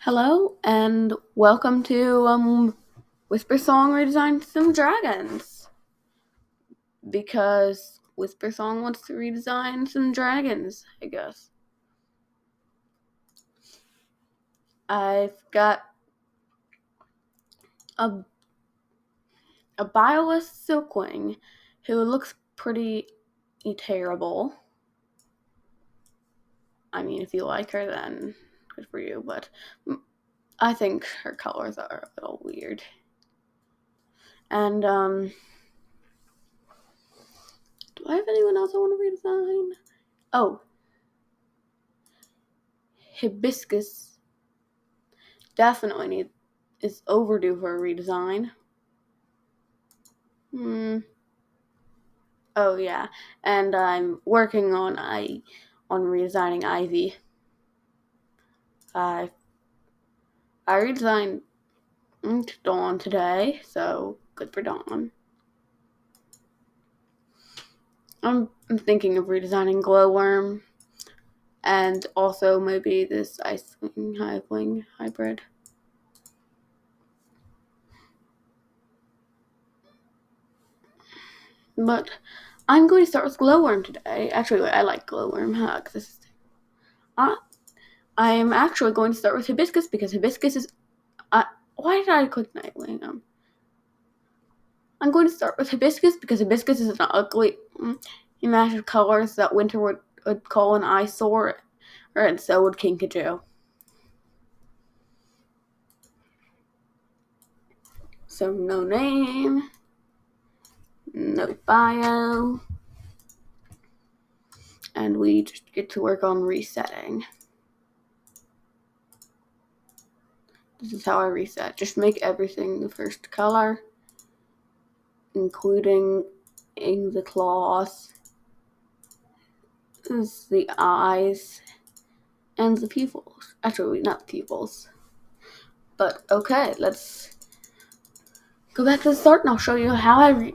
Hello and welcome to Whispersong redesign some dragons. Because Whispersong wants to redesign some dragons, I guess. I've got a Bioless Silkwing who looks pretty terrible. I mean, if you like her, then good for you, but I think her colors are a little weird. And, do I have anyone else I want to redesign? Oh, Hibiscus definitely is overdue for a redesign. Oh yeah, and I'm working on redesigning Ivy. I redesigned Dawn today, so good for Dawn. I'm thinking of redesigning Glowworm, and also maybe this Icewing Hiveling hybrid. But I'm going to start with Glowworm today. Actually, I like Glowworm. I am actually going to start with Hibiscus because Hibiscus is. Why did I click Nightwing? I'm going to start with Hibiscus because Hibiscus is an ugly match of colors that Winter would call an eyesore, and so would Kinkajou. So no name, no bio, and we just get to work on resetting. This is how I reset. Just make everything the first color, including the claws, the eyes, and the pupils. Actually, not pupils. But okay, let's go back to the start and I'll show you how I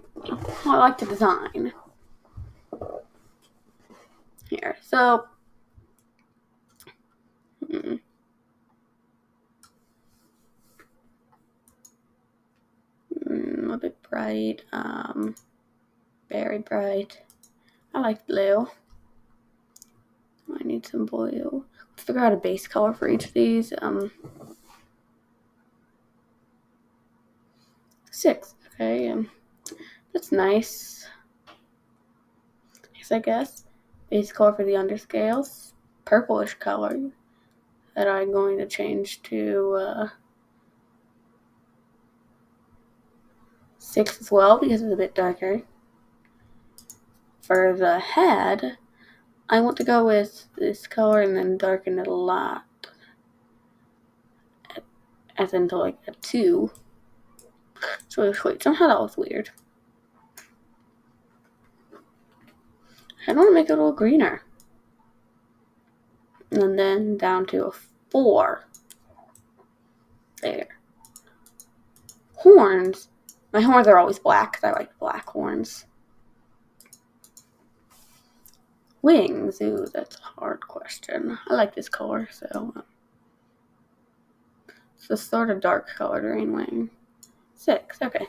like to design. Here, so a bit bright, very bright. I like blue. I need some blue. Let's figure out a base color for each of these. 6. Okay, that's nice. I guess. Base color for the underscales. Purplish color that I'm going to change to 6 as well because it's a bit darker. For the head, I want to go with this color and then darken it a lot. As into like a 2. It's really sweet. Somehow that was weird. I want to make it a little greener. And then down to a 4. There. Horns. My horns are always black because I like black horns. Wings. Ooh, that's a hard question. I like this color, so it's a sort of dark colored rain wing. 6. Okay.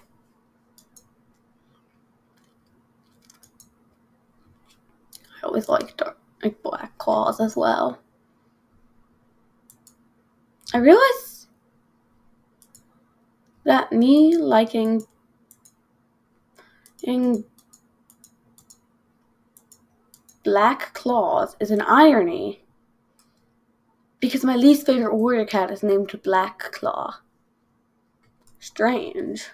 I always like black claws as well. I realize that me liking black claws is an irony because my least favorite warrior cat is named Black Claw. Strange.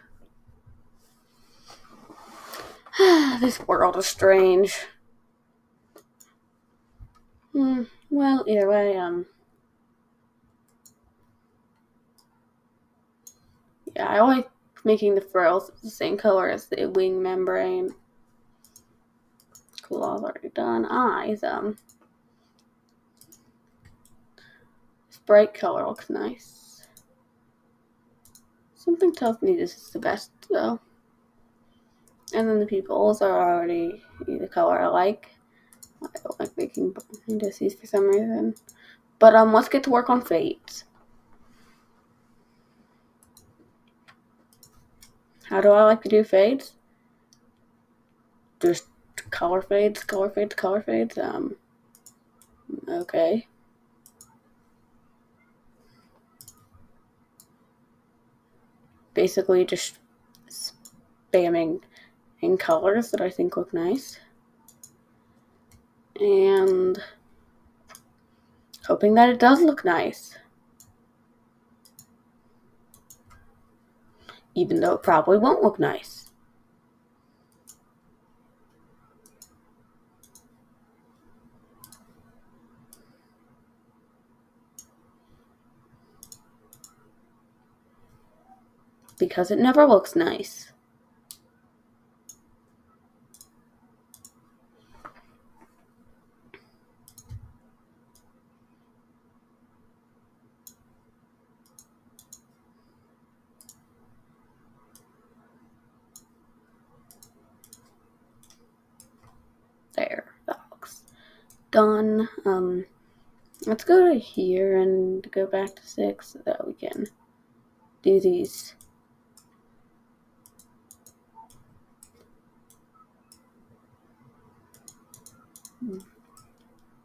This world is strange. Well, either way, yeah, I like making the frills the same color as the wing membrane. Claws already done. Eyes, this bright color looks nice. Something tells me this is the best, though. And then the pupils are already the color I like. I don't like making indices for some reason. But let's get to work on fates. How do I like to do fades? Just color fades. Okay. Basically just spamming in colors that I think look nice. And hoping that it does look nice. Even though it probably won't look nice. Because it never looks nice. There, that looks done. Let's go to here and go back to 6 so that we can do these.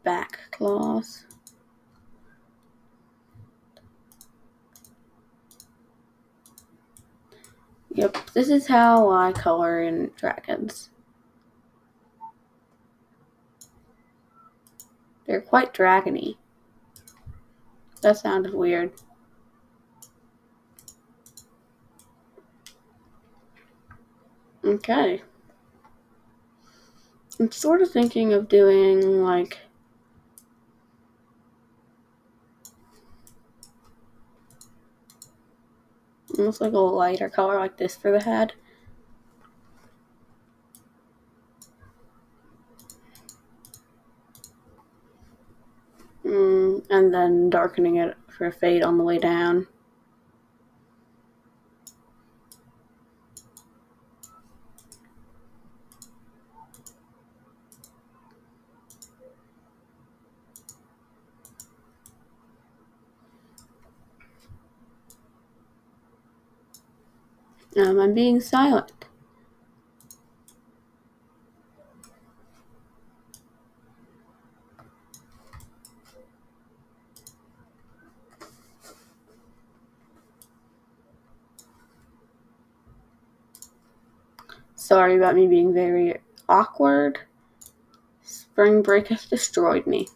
Back claws. Yep, this is how I color in dragons. They're quite dragony. That sounded weird. Okay. I'm sort of thinking of doing like almost like a lighter color like this for the head. And then darkening it for a fade on the way down. I'm being silent. Sorry about me being very awkward. Spring break has destroyed me.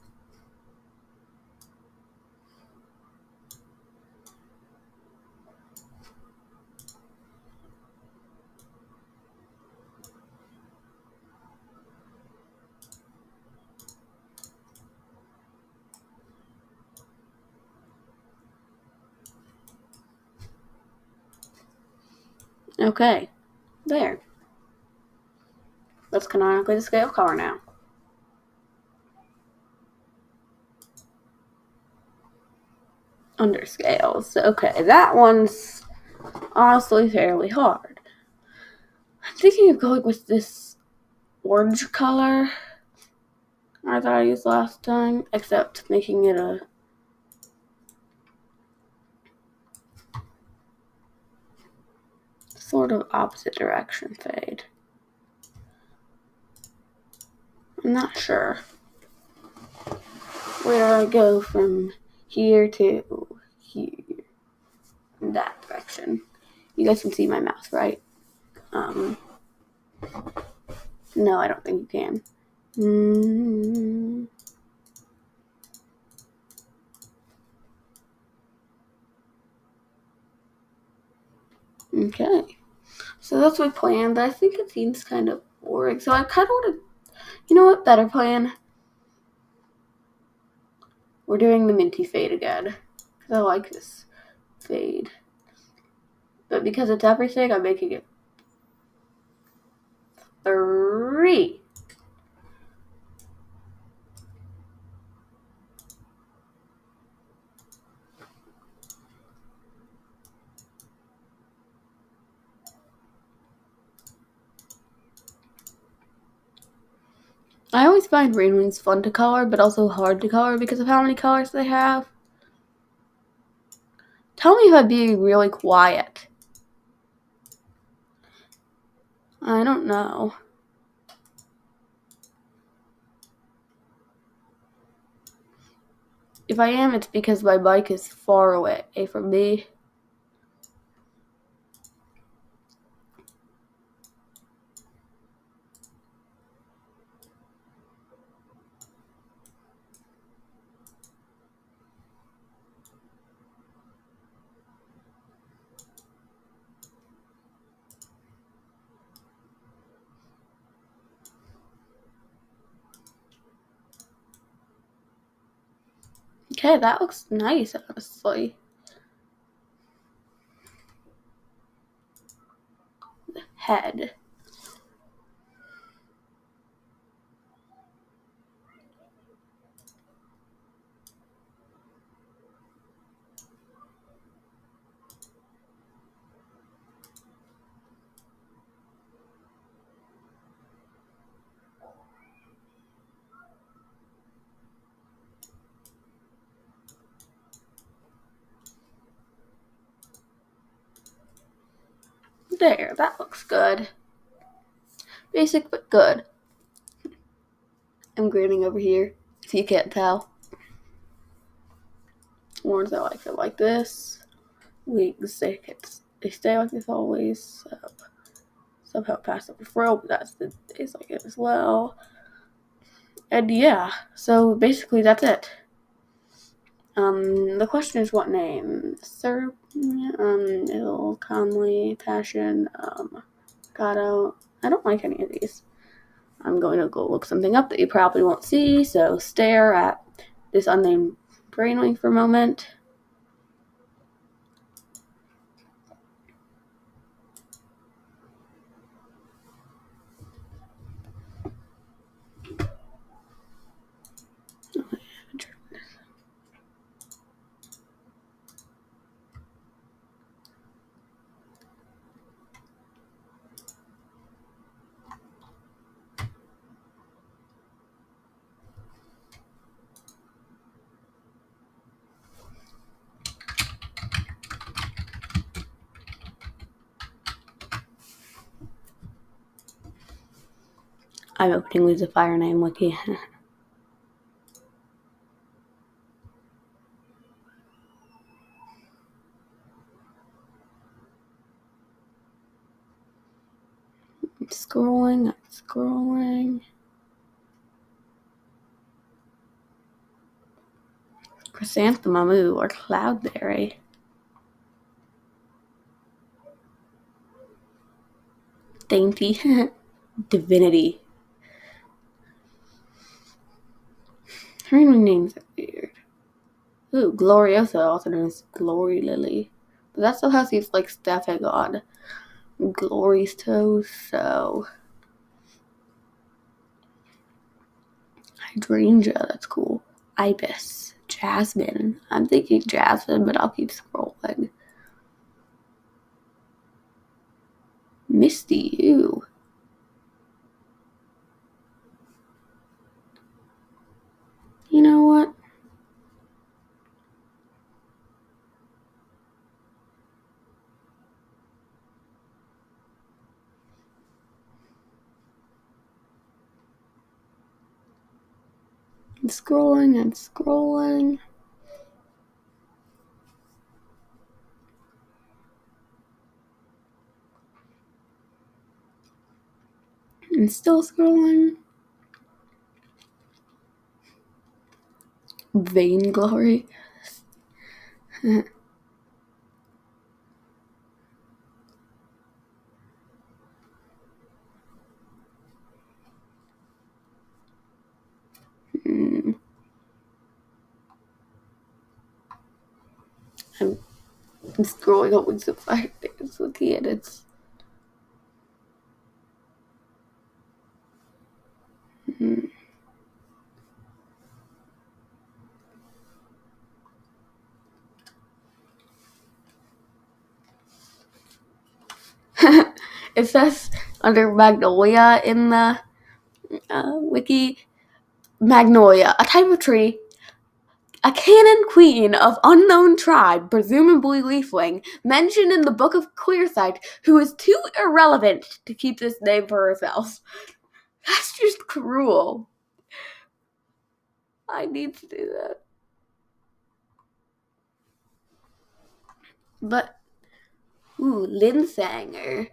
Okay, there. That's canonically the scale color now. Underscales. Okay, that one's honestly fairly hard. I'm thinking of going with this orange color I thought I used last time, except making it a sort of opposite direction fade. I'm not sure where I go from here to here, in that direction. You guys can see my mouth, right? No, I don't think you can. Okay. So that's my plan, but I think it seems kind of boring. So I kind of want to, you know what, better plan? We're doing the minty fade again. Because I like this fade. But because it's everything, I'm making it 3. I always find rain wings fun to color, but also hard to color because of how many colors they have. Tell me if I'm being really quiet. I don't know. If I am, it's because my bike is far away from me. Okay, that looks nice, honestly. Head. There, that looks good. Basic but good. I'm grading over here, so you can't tell. Ones I like it like this. Wigs, they stay like this always. So somehow pass up a fro, but that's the days like it as well. And yeah, so basically that's it. The question is what name? Sir, ill, calmly, passion, Gato. I don't like any of these. I'm going to go look something up that you probably won't see, so stare at this unnamed brainwave for a moment. I'm opening Lose a Fire Name Wiki. I'm scrolling. Chrysanthemum or Cloudberry. Dainty. Divinity. Her names are weird. Ooh, Gloriosa, also known as Glory Lily. But that still has these, like, Stephe God glories toes, so. Hydrangea, that's cool. Ibis. Jasmine. I'm thinking Jasmine, but I'll keep scrolling. Misty, ew. You know what? I'm scrolling. And still scrolling. Vainglory. I'm scrolling up with the fire dance with the edits. It says under Magnolia in the wiki, Magnolia, a type of tree A canon queen of unknown tribe, presumably Leafling, mentioned in the Book of Clearsight, who is too irrelevant to keep this name for herself. That's just cruel. I need to do that. But, Linsanger.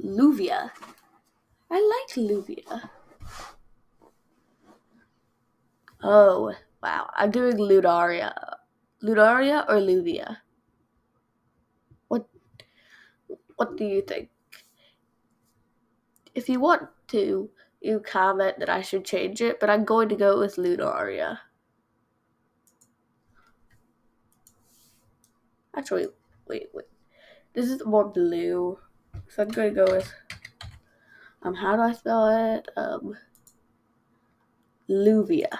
Luvia. I like Luvia. Oh, wow. I'm doing Ludaria. Ludaria or Luvia? What do you think? If you want to, you comment that I should change it, but I'm going to go with Ludaria. Actually, wait. This is more blue. So I'm going to go with, how do I spell it? Luvia.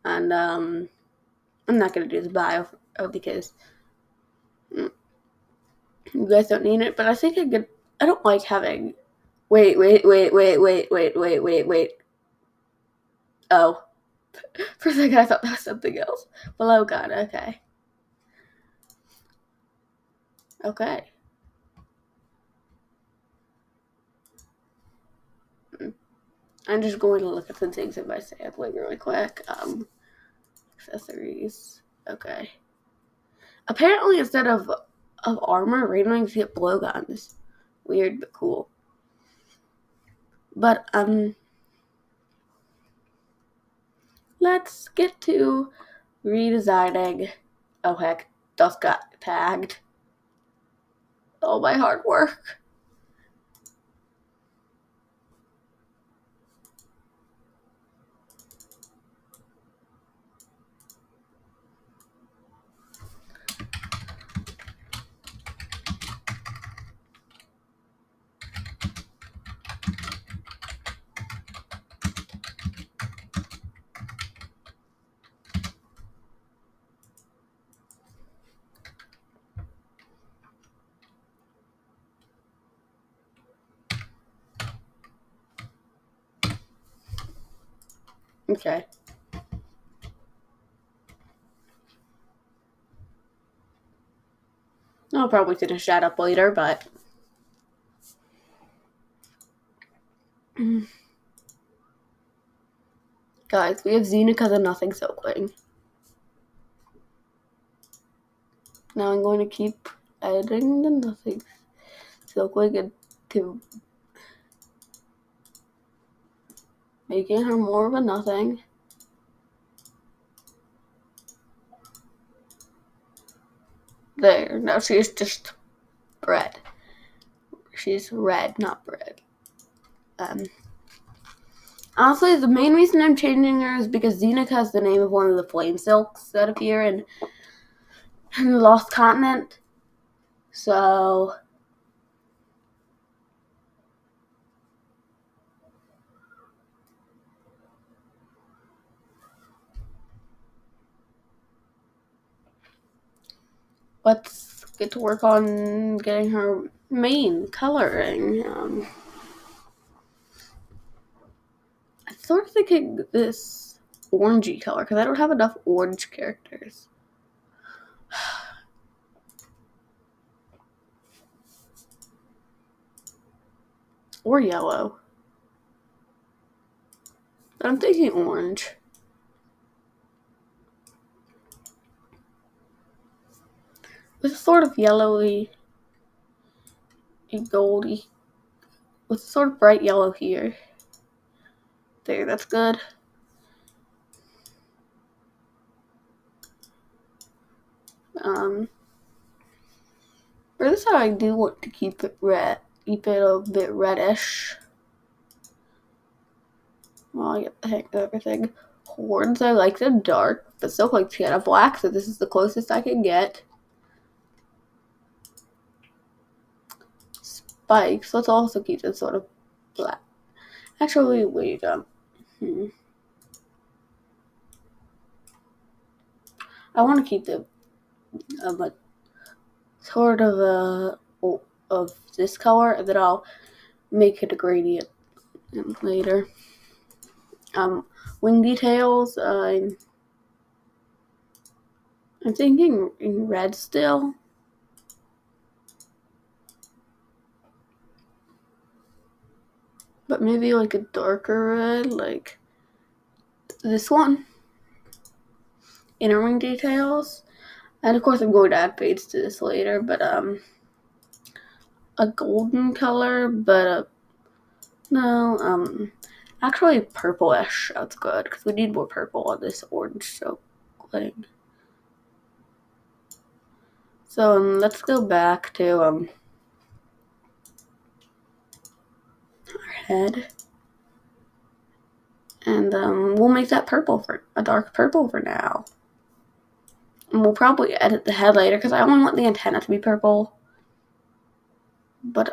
And, I'm not going to do the bio because you guys don't need it, but I think I don't like having, wait. Oh. For a second I thought that was something else. Below God, okay. Okay. I'm just going to look at the things in my sampling really quick. Accessories. Okay. Apparently, instead of armor, Rainwings get blowguns. Weird, but cool. But, let's get to redesigning. Oh, heck. Dust got tagged. All my hard work. Okay. I'll probably finish that up later, but... Guys, we have Xenica the Nothing Silkling. Now I'm going to keep adding the Nothing Silkling into making her more of a nothing. There, now she's just bread. She's red, not bread. Honestly, the main reason I'm changing her is because Xenica is the name of one of the flame silks that appear in the Lost Continent. So... let's get to work on getting her main coloring. I'm sort of thinking this orangey color because I don't have enough orange characters. Or yellow. But I'm thinking orange. With a sort of yellowy and goldy. With a sort of bright yellow here. There, that's good. For this side, I do want to keep it red. Keep it a bit reddish. Well, I get the hang of everything. Horns, I like them dark, but still like piano black, so this is the closest I can get. Spikes, let's also keep it sort of black. Actually, wait, I want to keep the like sort of of this color, and then I'll make it a gradient later. Wing details, I'm thinking in red still. But maybe like a darker red, like this one. Inner wing details. And of course I'm going to add fades to this later, but a golden color, but no, actually purplish. That's good because we need more purple on this orange silk thing. So let's go back to our head, and we'll make that purple for a dark purple for now. And we'll probably edit the head later because I only want the antenna to be purple. But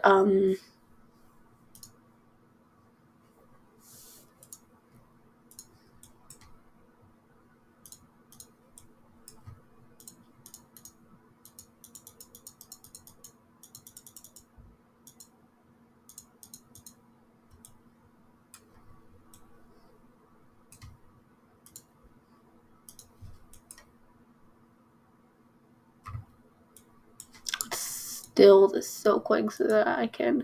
still the silk wing so that I can.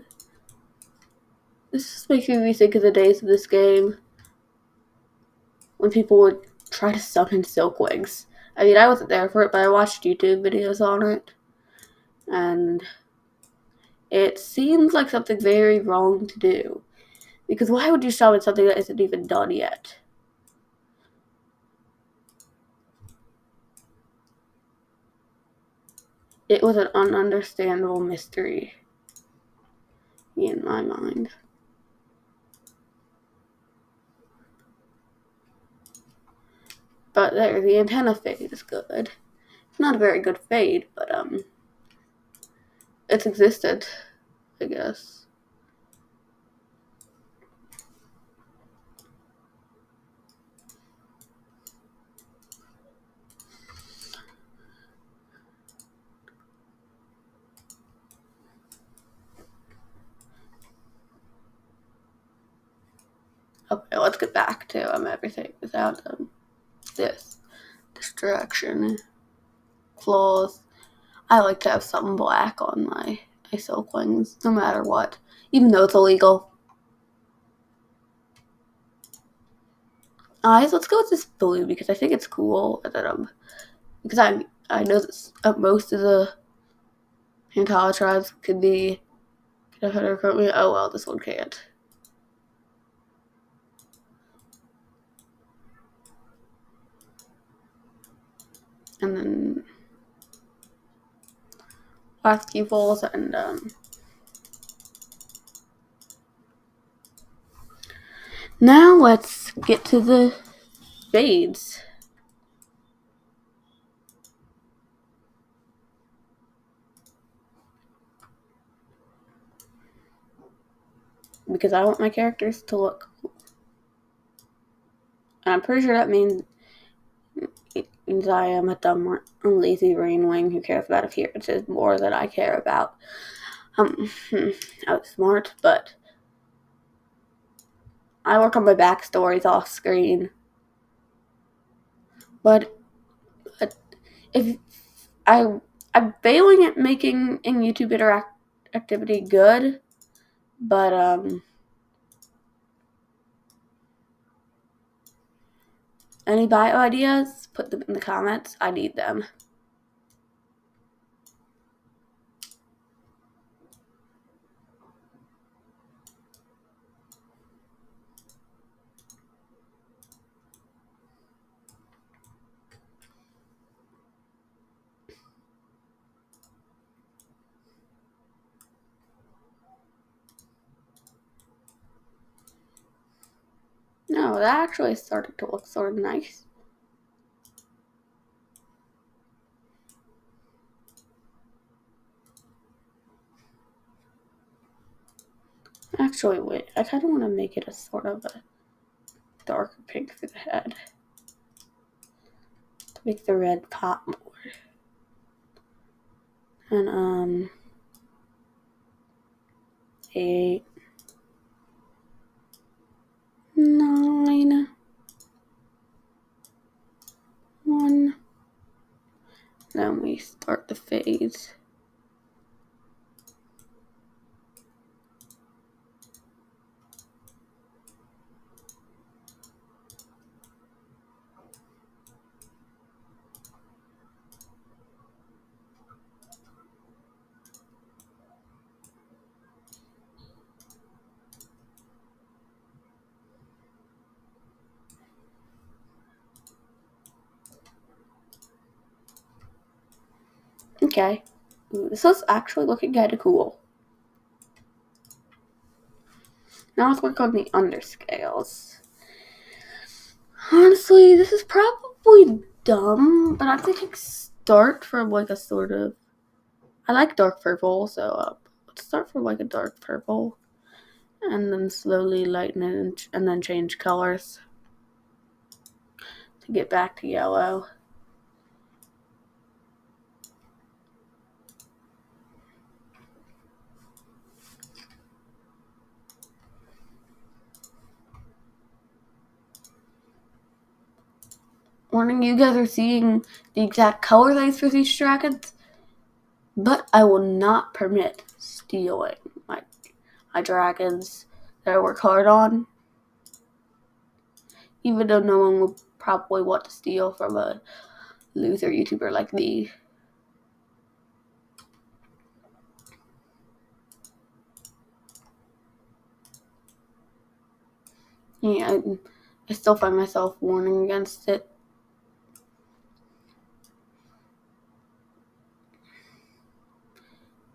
This is making me think of the days of this game when people would try to summon silk wings. I mean, I wasn't there for it, but I watched YouTube videos on it, and it seems like something very wrong to do. Because why would you summon something that isn't even done yet? It was an ununderstandable mystery in my mind. But there, the antenna fade is good. It's not a very good fade, but it's existed, I guess. Okay, let's get back to everything without this distraction. Flaws. I like to have something black on my silk wings, no matter what, even though it's illegal. Eyes. Let's go with this blue because I think it's cool. That because I know that most of the Hantala tribes could be. Can I put her currently? Oh well, this one can't. And then last few falls and now let's get to the fades. Because I want my characters to look cool. And I'm pretty sure that means I am a dumb, lazy brain wing who cares about appearances more than I care about outsmart, but I work on my backstories off screen. But if I'm failing at making in YouTube interactivity good, but any bio ideas, put them in the comments. I need them. No, that actually started to look sort of nice. Actually, wait, I kind of want to make it a sort of a darker pink for the head. To make the red pop more. And, 8. Then we start the fades. Okay. Ooh, this is actually looking kind of cool. Now let's work on the underscales. Honestly, this is probably dumb, but I'm thinking start from like a sort of... I like dark purple, so let's start from like a dark purple. And then slowly lighten it and then change colors to get back to yellow. Warning, you guys are seeing the exact color that I use for these dragons, but I will not permit stealing my dragons that I work hard on, even though no one would probably want to steal from a loser YouTuber like me. Yeah, I still find myself warning against it.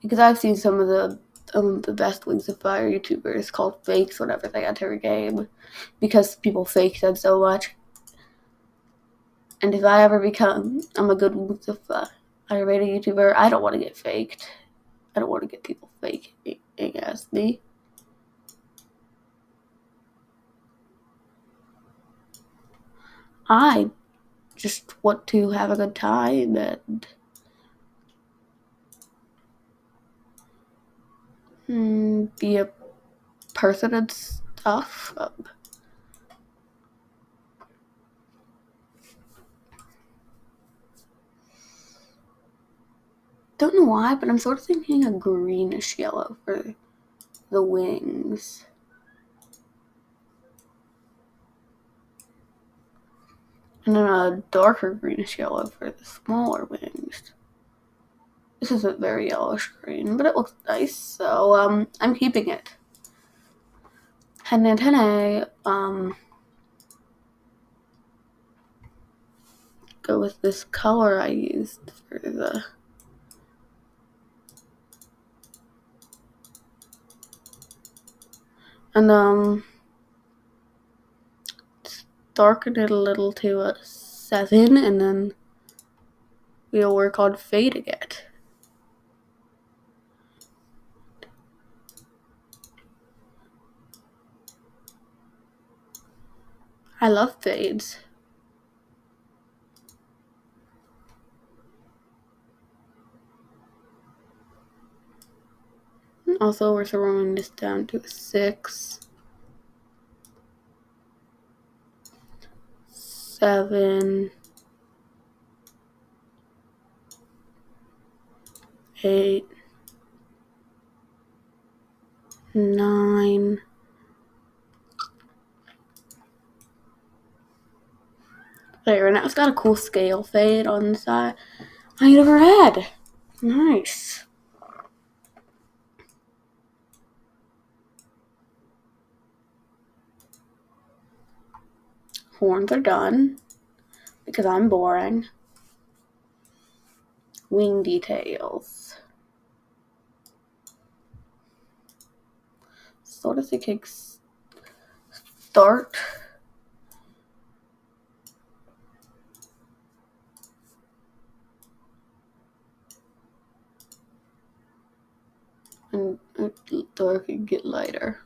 Because I've seen some of the best Wings of Fire YouTubers called fakes whenever they enter a game, because people fake them so much. And if I ever I'm a good Wings of Fire rated YouTuber, I don't want to get faked. I don't want to get people faking as me. I just want to have a good time and be a person and stuff. Don't know why, but I'm sort of thinking a greenish yellow for the wings. And then a darker greenish yellow for the smaller wings. This isn't very yellowish green, but it looks nice, so I'm keeping it. Head antennae, go with this color I used for the... And darken it a little to a 7, and then we'll work on fading it. I love fades. Also, we're throwing this down to a 6. 7. 8. 9. There, now it's got a cool scale fade on the side I never had. Nice. Horns are done because I'm boring. Wing details. Sort of thinking start. And dark and get lighter.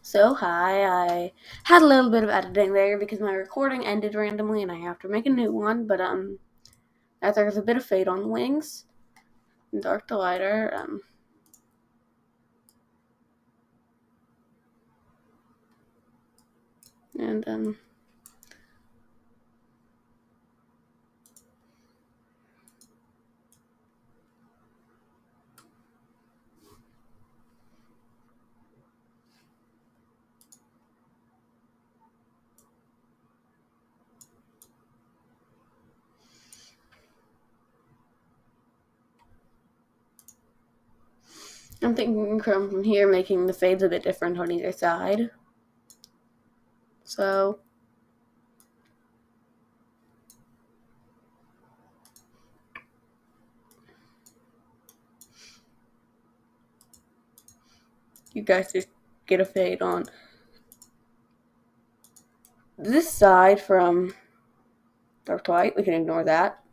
So hi, I had a little bit of editing there because my recording ended randomly and I have to make a new one, but there's a bit of fade on the wings, dark to lighter, and I'm thinking from here making the fades a bit different on either side. So you guys just get a fade on this side from dark to light. We can ignore that.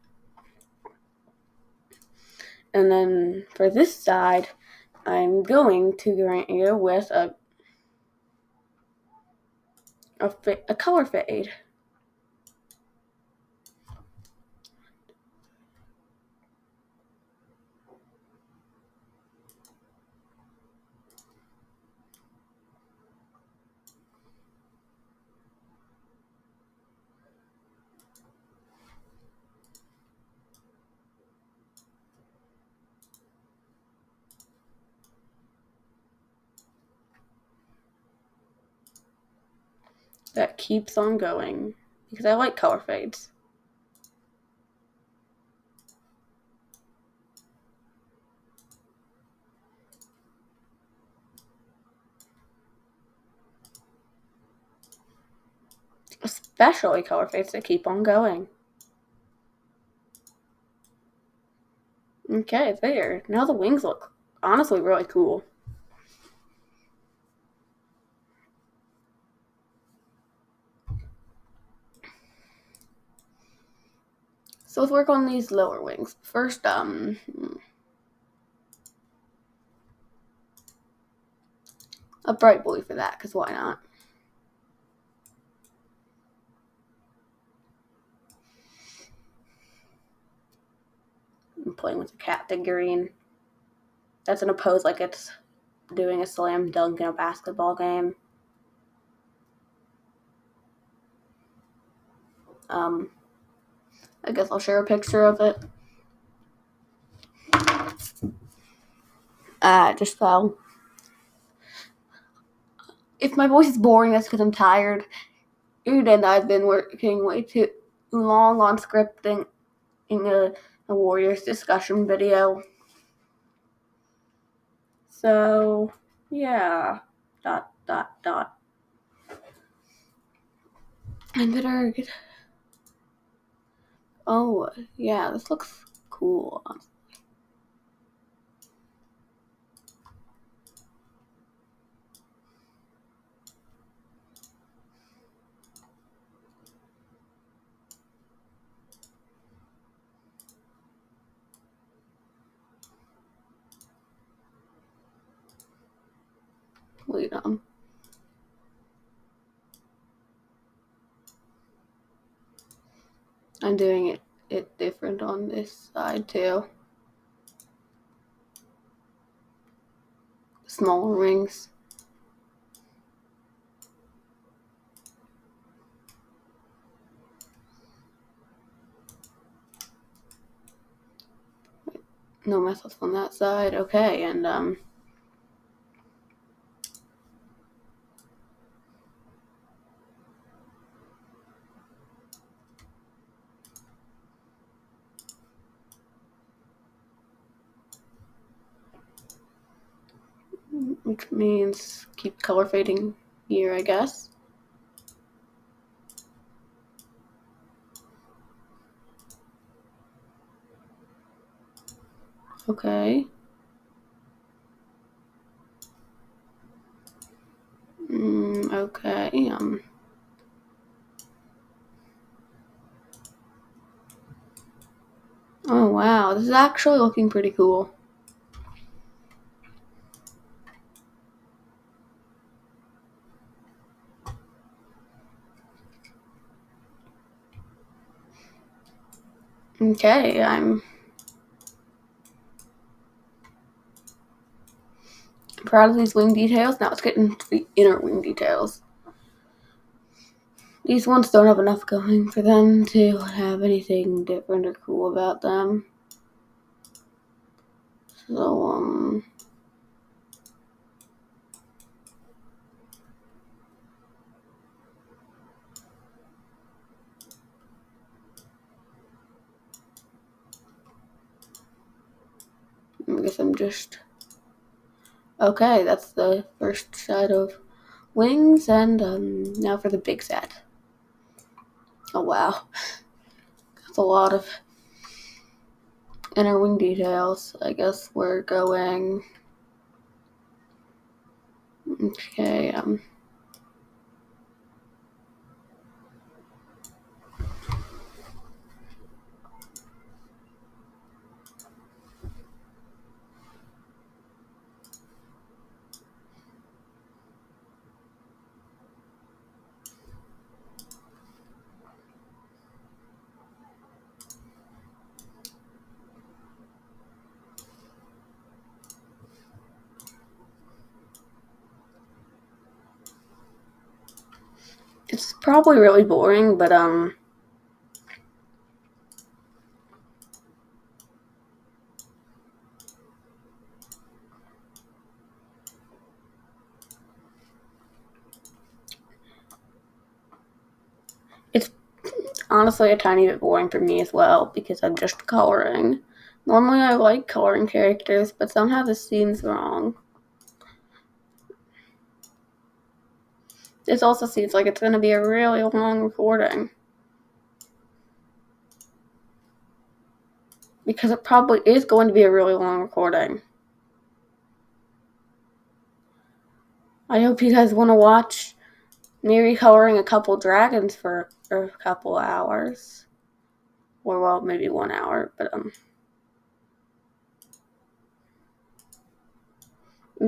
And then for this side, I'm going to grant you with a color fade. That keeps on going because I like color fades. Especially color fades that keep on going. Okay, there. Now the wings look honestly really cool. So let's work on these lower wings. First, a bright blue for that, because why not? I'm playing with a cat figurine. That's in a pose like it's doing a slam dunk in a basketball game. I guess I'll share a picture of it. It just fell. If my voice is boring, that's because I'm tired. And I've been working way too long on scripting in a Warriors discussion video. So, yeah. ... I better get... Oh, yeah, this looks cool. Wait, I'm doing it different on this side too. Smaller rings. No mess ups on that side. Okay, and which means keep color fading here, I guess. Okay. Okay. Oh wow, this is actually looking pretty cool. Okay, I'm proud of these wing details. Now let's get into the inner wing details. These ones don't have enough going for them to have anything different or cool about them. So, I guess I'm just... Okay, that's the first set of wings, and now for the big set. Oh wow, that's a lot of inner wing details. I guess we're going... Okay, it's probably really boring, but it's honestly a tiny bit boring for me as well because I'm just coloring. Normally I like coloring characters, but somehow this seems wrong. This also seems like it's going to be a really long recording. Because it probably is going to be a really long recording. I hope you guys want to watch me recoloring a couple dragons for a couple hours. Or, well, maybe 1 hour, but I'm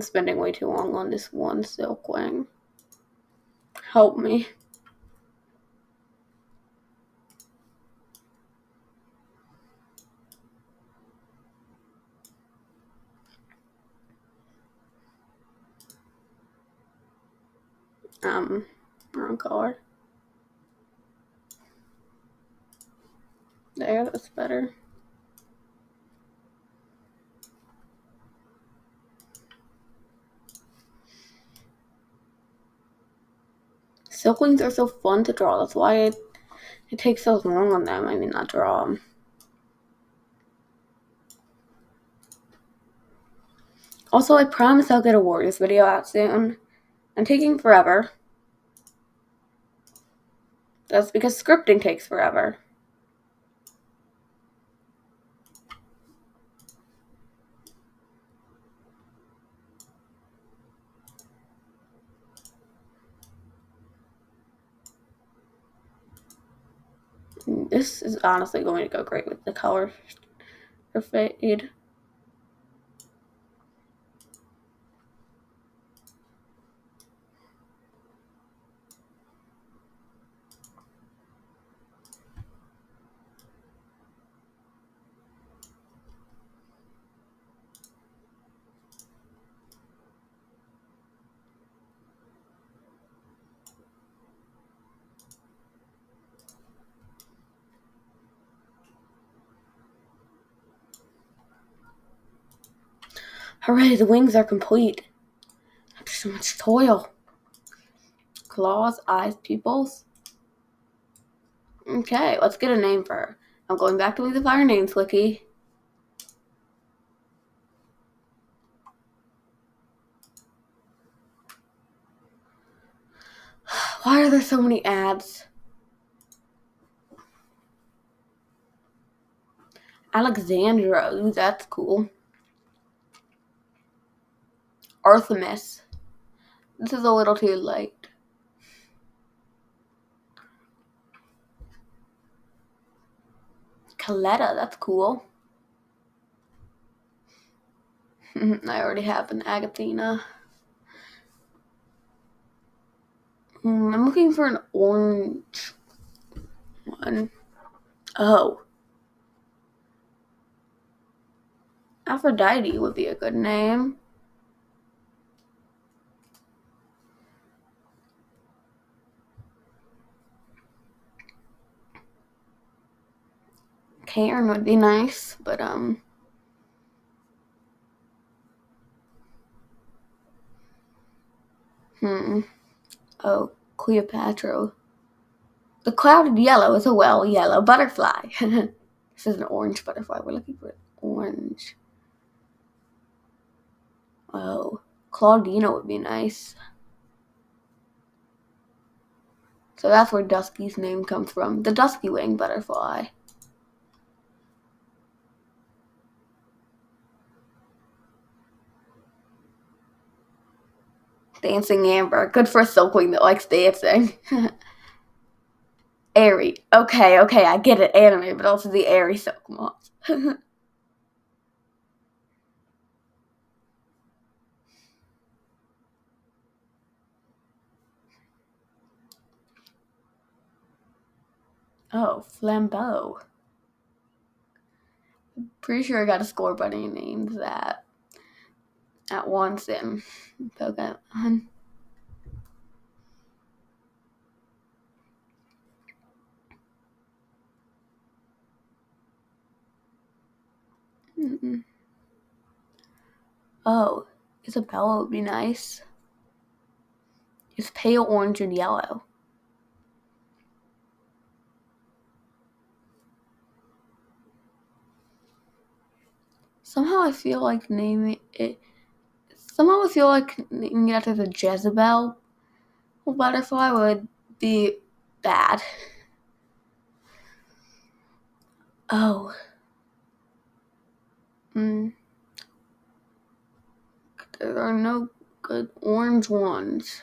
spending way too long on this one silk wing. Help me. Wrong color. There, that's better. Silk wings are so fun to draw. That's why it takes so long on them. I mean, not draw them. Also, I promise I'll get a Warriors video out soon. I'm taking forever. That's because scripting takes forever. This is honestly going to go great with the color for fade. Hooray, the wings are complete. After so much toil. Claws, eyes, pupils. Okay, let's get a name for her. I'm going back to leave the fire name, Slicky. Why are there so many ads? Alexandra, ooh, that's cool. Artemis. This is a little too late. Coletta, that's cool. I already have an Agathena. I'm looking for an orange one. Oh. Aphrodite would be a good name. Karen would be nice, but Oh, Cleopatra. The clouded yellow is a well yellow butterfly. This is an orange butterfly. We're looking for orange. Oh, Claudina would be nice. So that's where Dusky's name comes from. The dusky wing butterfly. Dancing Amber. Good for a silkwing that likes dancing. Airy. Okay, I get it. Anime, but also the airy silk moth. Oh, Flambeau. Pretty sure I got a score bunny named that at once in Pokemon. Oh, Isabella would be nice. It's pale orange and yellow. Somehow I feel like naming it after the Jezebel butterfly would be bad. Oh. There are no good orange ones.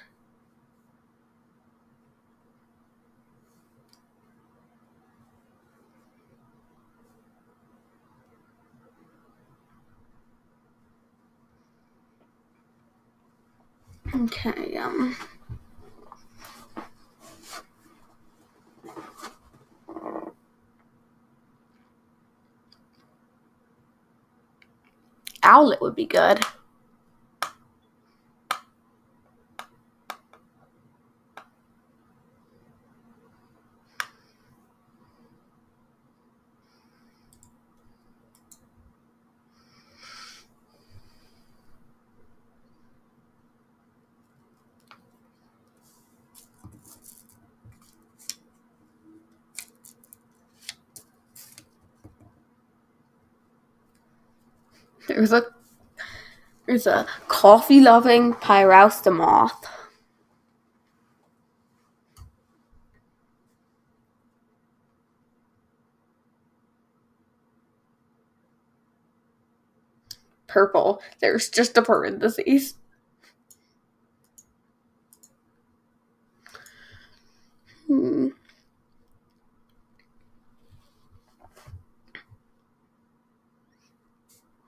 Okay, Owlet would be good. There's a coffee-loving Pyrausta moth. Purple. There's just a parentheses.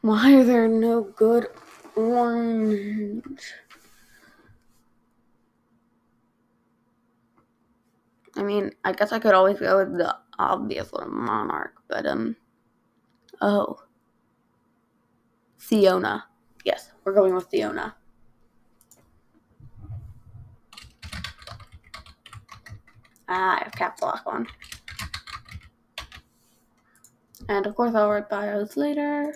Why are there no good orange? I mean, I guess I could always go with the obvious little monarch, but oh. Fiona. Yes, we're going with Fiona. I have caps lock on. And of course I'll write bios later.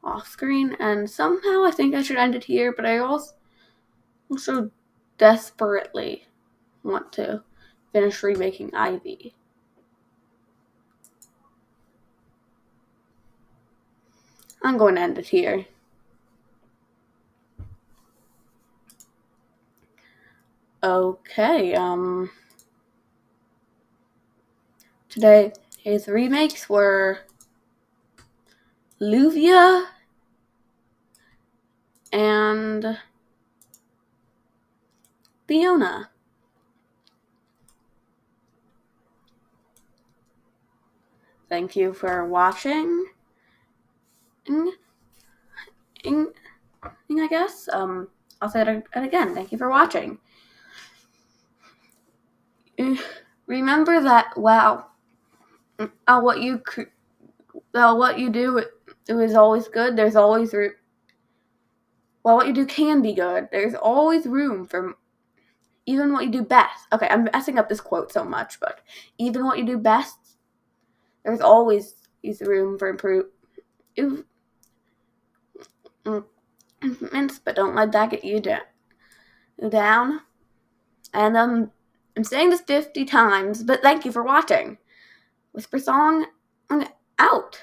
Off screen. And somehow I think I should end it here, but I also desperately want to finish remaking Ivy. I'm going to end it here. Okay, today's remakes were Luvia and Fiona. Thank you for watching. I guess. I'll say it again. Thank you for watching. Remember that what you do it was always good. There's always room. Well, what you do can be good. There's always room for even what you do best. Okay, I'm messing up this quote so much, but even what you do best, there's always room for improvements, but don't let that get you down. And I'm saying this 50 times, but thank you for watching. Whispersong out.